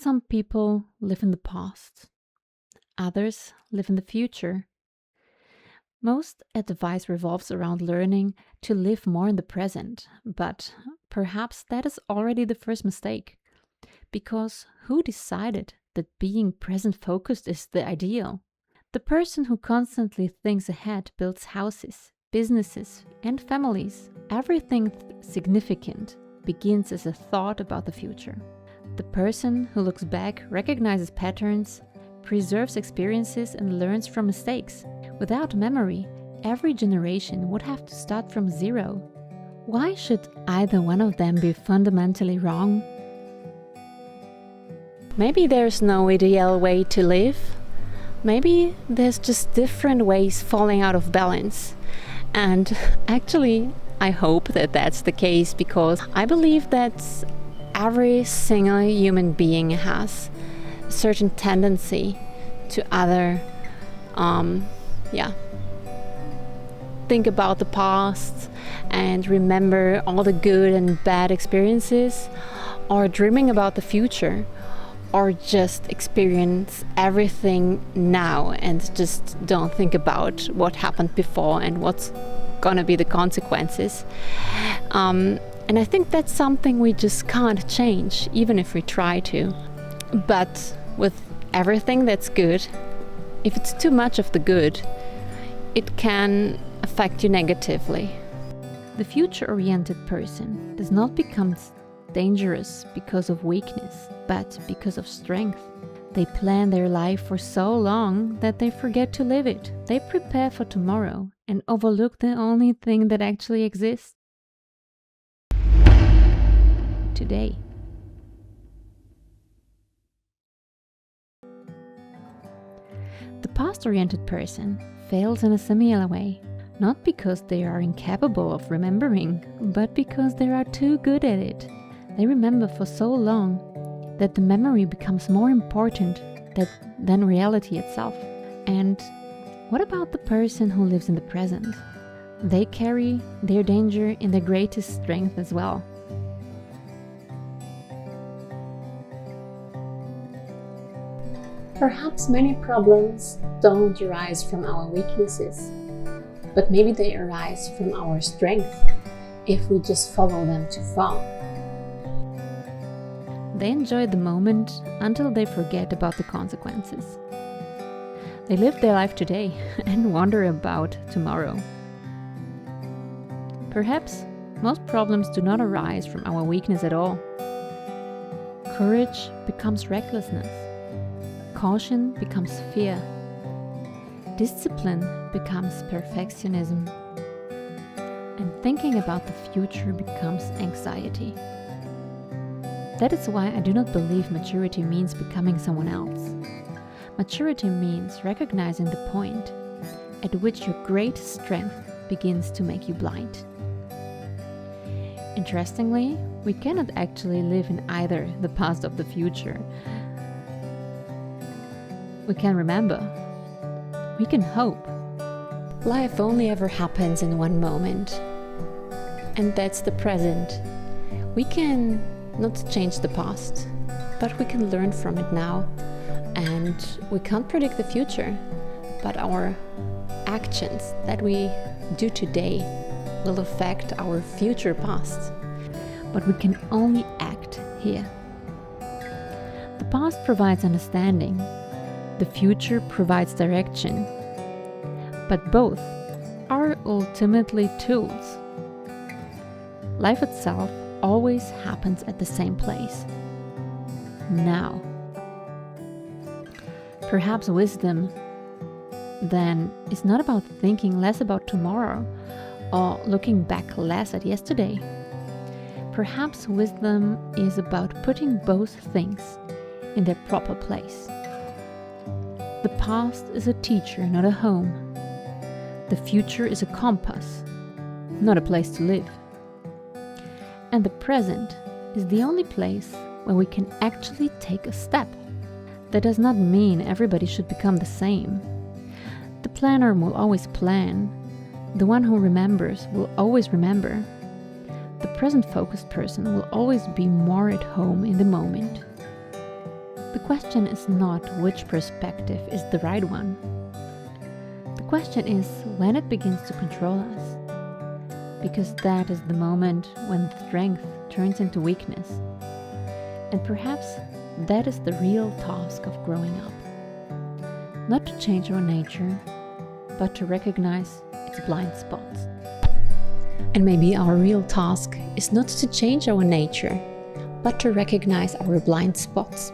Some people live in the past, others live in the future. Most advice revolves around learning to live more in the present, but perhaps that is already the first mistake. Because who decided that being present focused is the ideal? The person who constantly thinks ahead builds houses, businesses, and families. Everything significant begins as a thought about the future. The person who looks back recognizes patterns, preserves experiences, and learns from mistakes. Without memory, every generation would have to start from zero. Why should either one of them be fundamentally wrong? Maybe there's no ideal way to live. Maybe there's just different ways falling out of balance. And actually, I hope that that's the case because I believe that every single human being has a certain tendency to think about the past and remember all the good and bad experiences, or dreaming about the future, or just experience everything now and just don't think about what happened before and what's gonna be the consequences. And I think that's something we just can't change, even if we try to. But with everything that's good, if it's too much of the good, it can affect you negatively. The future-oriented person does not become dangerous because of weakness, but because of strength. They plan their life for so long that they forget to live it. They prepare for tomorrow and overlook the only thing that actually exists: today. The past-oriented person fails in a similar way, not because they are incapable of remembering, but because they are too good at it. They remember for so long that the memory becomes more important than reality itself. And what about the person who lives in the present? They carry their danger in their greatest strength as well. Perhaps many problems don't arise from our weaknesses, but maybe they arise from our strength if we just follow them too far. They enjoy the moment until they forget about the consequences. They live their life today and wonder about tomorrow. Perhaps most problems do not arise from our weakness at all. Courage becomes recklessness. Caution becomes fear. Discipline becomes perfectionism. And thinking about the future becomes anxiety. That is why I do not believe maturity means becoming someone else. Maturity means recognizing the point at which your great strength begins to make you blind. Interestingly, we cannot actually live in either the past or the future. We can remember. We can hope. Life only ever happens in one moment, and that's the present. We can not change the past, but we can learn from it now. And we can't predict the future, but our actions that we do today will affect our future past. But we can only act here. The past provides understanding. The future provides direction. But both are ultimately tools. Life itself always happens at the same place. Now. Perhaps wisdom, then, is not about thinking less about tomorrow or looking back less at yesterday. Perhaps wisdom is about putting both things in their proper place. The past is a teacher, not a home. The future is a compass, not a place to live. And the present is the only place where we can actually take a step. That does not mean everybody should become the same. The planner will always plan. The one who remembers will always remember. The present-focused person will always be more at home in the moment. question is not which perspective is the right one. The question is when it begins to control us. Because that is the moment when strength turns into weakness. And perhaps that is the real task of growing up. Not to change our nature, but to recognize its blind spots. And maybe our real task is not to change our nature, but to recognize our blind spots.